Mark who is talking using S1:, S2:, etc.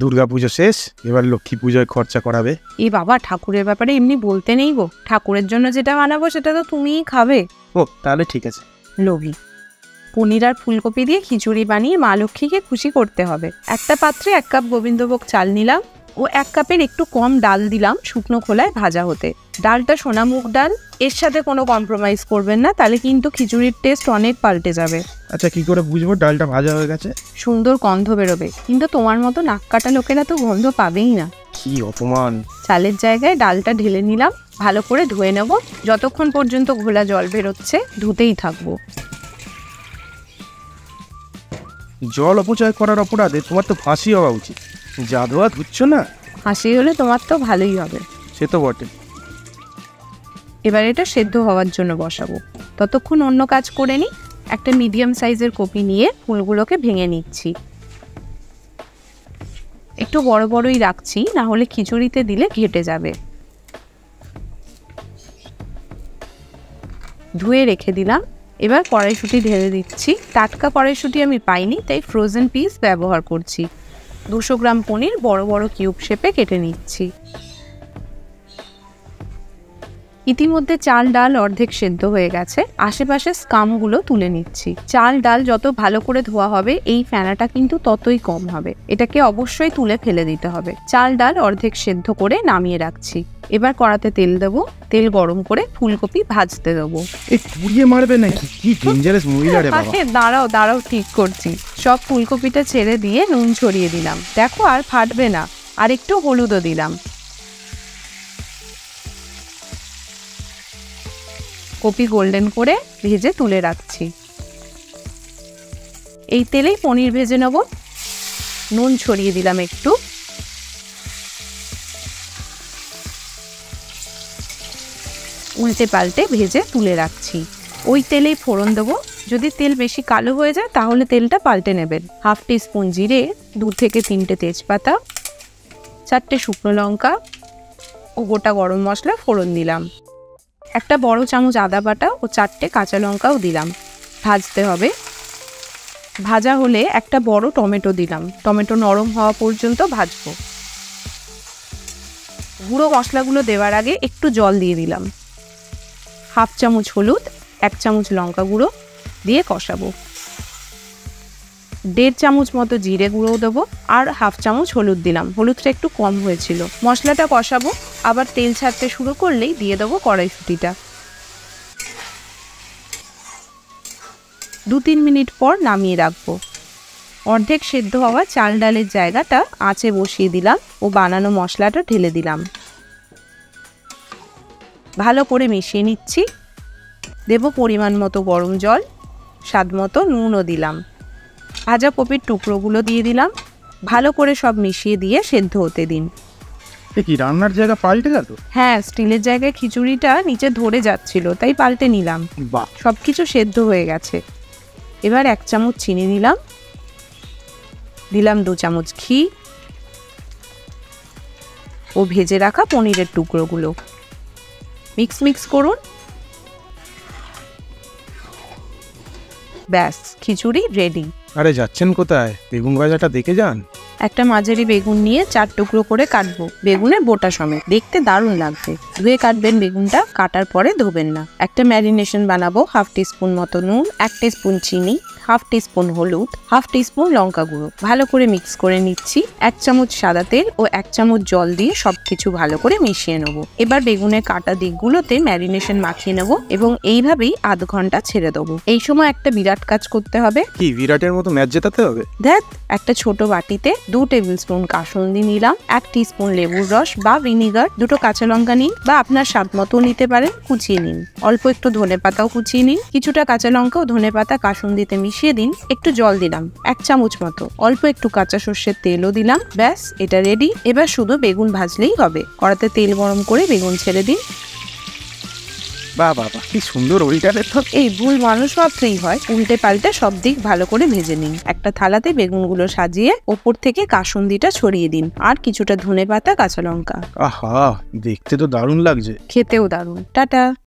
S1: দুর্গাপুজো শেষ, এবার লক্ষ্মী পুজোয় খরচা করাবে।
S2: এই বাবা, ঠাকুরের ব্যাপারে এমনি বলতে নেই গো। ঠাকুরের জন্য যেটা বানাবো সেটা তো তুমিই খাবে।
S1: ও তাহলে ঠিক আছে।
S2: লোভী। পনির আর ফুলকপি দিয়ে খিচুড়ি বানিয়ে মা লক্ষ্মীকে খুশি করতে হবে। একটা পাত্রে 1 কাপ গোবিন্দভোগ চাল নিলাম ও 1 কাপের একটু কম ডাল দিলাম শুকনো খোলায় ভাজা হতে। ডালটা সোনামুগ ডাল, এর সাথে কোনো কম্প্রোমাইজ করবেন না, তাহলে কিন্তু খিচুড়ির টেস্ট অনেক পাল্টে যাবে।
S1: আচ্ছা, কি করে বুঝবো ডালটা ভাজা হয়ে গেছে?
S2: সুন্দর গন্ধ বেরোবে, কিন্তু তোমার মতো নাক কাটা লোকেরা তো গন্ধ পাবেই না।
S1: কি অপমান!
S2: চালের জায়গায় ডালটা ঢেলে নিলাম, ভালো করে ধুয়ে নেব। যতক্ষণ পর্যন্ত ঘোলা জল বেরোচ্ছে ধুতেই থাকবো।
S1: জল অপচয় করার অপরাধে তোমার তো ফাঁসি হওয়া উচিত। যা ধোয়া ধুচ্ছ না।
S2: হাসি হলে তোমার তো ভালোই হবে।
S1: সে তো বটে।
S2: এবার এটা সেদ্ধ হওয়ার জন্য বসাবো। ততক্ষণ অন্য কাজ করে নিই। একটা মিডিয়াম সাইজের কপি নিয়ে ফুলগুলোকে ভেঙে নিচ্ছি। একটু বড় বড়ই রাখছি, না হলে খিচুড়িতে দিলে ঘেটে যাবে। ধুয়ে রেখে দিলাম। এবার কড়াইশুঁটি ঢেলে দিচ্ছি। টাটকা কড়াইশুঁটি আমি পাইনি, তাই ফ্রোজেন পিস ব্যবহার করছি। 200 গ্রাম পনির বড় বড় কিউব শেপে কেটে নিচ্ছি। ইতিমধ্যে চাল ডাল অর্ধেক সেদ্ধ হয়ে গেছে। আশেপাশে স্কামগুলো তুলে নিচ্ছি। চাল ডাল যত ভালো করে ধোয়া হবে এই ফেনাটা কিন্তু ততই কম হবে। এটাকে অবশ্যই তুলে ফেলে দিতে হবে। চাল ডাল অর্ধেক সেদ্ধ করে নামিয়ে রাখছি। এবার কড়াতে তেল দেবো। তেল গরম করে ফুলকপি ভাজতে দেবো।
S1: এই পুড়িয়ে মারবে নাকি? কি ডেঞ্জারাস মহিলা রে বাবা!
S2: দাঁড়াও দাঁড়াও, ঠিক করছি। সব ফুলকপিটা ছেড়ে দিয়ে নুন ছড়িয়ে দিলাম। দেখো আর ফাটবে না। আর একটু হলুদও দিলাম। কপি গোল্ডেন করে ভেজে তুলে রাখছি। এই তেলেই পনির ভেজে নেব। নুন ছড়িয়ে দিলাম একটু। উল্টে পাল্টে ভেজে তুলে রাখছি। ওই তেলেই ফোড়ন দেবো। যদি তেল বেশি কালো হয়ে যায় তাহলে তেলটা পাল্টে নেবেন। 1/2 টিস্পুন জিরে, 2 থেকে 3টে তেজপাতা, 4টে শুকনো লঙ্কা ও গোটা গরম মশলা ফোড়ন দিলাম। একটা বড় চামচ আদা বাটা ও 4টে কাঁচা লঙ্কাও দিলাম। ভাজতে হবে। ভাজা হলে একটা বড় টমেটো দিলাম। টমেটো নরম হওয়া পর্যন্ত ভাজবো। গুঁড়ো মশলাগুলো দেওয়ার আগে একটু জল দিয়ে দিলাম। 1/2 চামচ হলুদ, 1 চামচ লঙ্কা গুঁড়ো দিয়ে কষাবো। 1.5 চামচ মতো জিরে গুঁড়ো দেবো আর 1/2 চামচ হলুদ দিলাম। হলুদটা একটু কম হয়েছিল। মশলাটা কষাবো। আবার তেল ছাড়তে শুরু করলেই দিয়ে দেবো কড়াইশুঁটিটা। 2-3 মিনিট পর নামিয়ে রাখবো। অর্ধেক সেদ্ধ হওয়া চাল ডালের জায়গাটা আঁচে বসিয়ে দিলাম ও বানানো মশলাটা ঢেলে দিলাম। ভালো করে মিশিয়ে নিচ্ছি। দেবো পরিমাণ মতো গরম জল, স্বাদ মতো নুনও দিলাম। ভাজা কপির টুকরোগুলো দিয়ে দিলাম। ভালো করে সব মিশিয়ে দিয়ে সেদ্ধ হতে দিন।
S1: কি রান্নার জায়গা পাল্টে গেল?
S2: হ্যাঁ, স্টিলের জায়গায় খিচুড়িটা নিচে ধরে যাচ্ছিল, তাই পাল্টে নিলাম।
S1: বাহ!
S2: সবকিছু সেদ্ধ হয়ে গেছে। এবার 1 চামচ চিনি দিলাম। দিলাম 2 চামচ ঘি ও ভেজে রাখা পনিরের টুকরোগুলো। মিক্স করুন। ব্যাস, খিচুড়ি রেডি।
S1: আরে যাচ্ছেন কোথায়? বেগুন ভাজাটা দেখে যান।
S2: একটা মাঝারি বেগুন নিয়ে 4 টুকরো করে কাটবো। বেগুনের বোটা সমেত। দেখতে দারুণ লাগবে। ধুয়ে কাটবেন বেগুনটা, কাটার পরে ধোবেন না। একটা ম্যারিনেশন বানাবো। 1/2 টিস্পুন মতো নুন, 1 টিস্পুন চিনি, 1/2 টিস্পুন হলুদ, 1/2 টিস্পুন লঙ্কা গুঁড়ো। ভালো করে মিক্স করে নিচ্ছি। 1 চামচ সাদা তেল ও 1 চামচ জল দিয়ে সবকিছু ভালো করে মিশিয়ে নেবো। এবার বেগুনের কাটা দিকগুলোতে ম্যারিনেশন মাখিয়ে নেবো এবং এইভাবেই আধ ঘন্টা ছেড়ে দেবো। এই সময় একটা বিরাট কাজ করতে হবে।
S1: কি বিরাটের মতো ম্যাচ জেতাতে হবে?
S2: দেখ, একটা ছোট বাটিতে 2 টেবিল স্পুন কাসুন্দি নিলাম, 1 টিস্পুন লেবুর রস বা ভিনিগার, 2টো কাঁচা লঙ্কা নিন বা আপনার স্বাদ মতো নিতে পারেন, কুচিয়ে নিন। অল্প একটু ধনেপাতাও কুচিয়ে নিন। কিছুটা কাঁচা লঙ্কা ও ধনেপাতা কাসুন্দিতে মিশিয়ে দিন। একটু জল দিলাম 1 চামচ মতো। অল্প একটু কাঁচা সর্ষের তেলও দিলাম। ব্যাস, এটা রেডি। এবার শুধু বেগুন ভাজলেই হবে। কড়াতে তেল গরম করে বেগুন ছেড়ে দিন।
S1: বাহ, কি সুন্দর ওইটারে তো।
S2: এই ভুল মানুষ মাত্রই হয়। উল্টে পাল্টে সব দিক ভালো করে ভেজে নিন। একটা থালাতে বেগুনগুলো সাজিয়ে ওপর থেকে কাসুন্দিটা ছড়িয়ে দিন আর কিছুটা ধনেপাতা, কাঁচা লঙ্কা।
S1: আহা, দেখতে তো দারুণ লাগছে।
S2: খেতেও দারুণ। টাটা।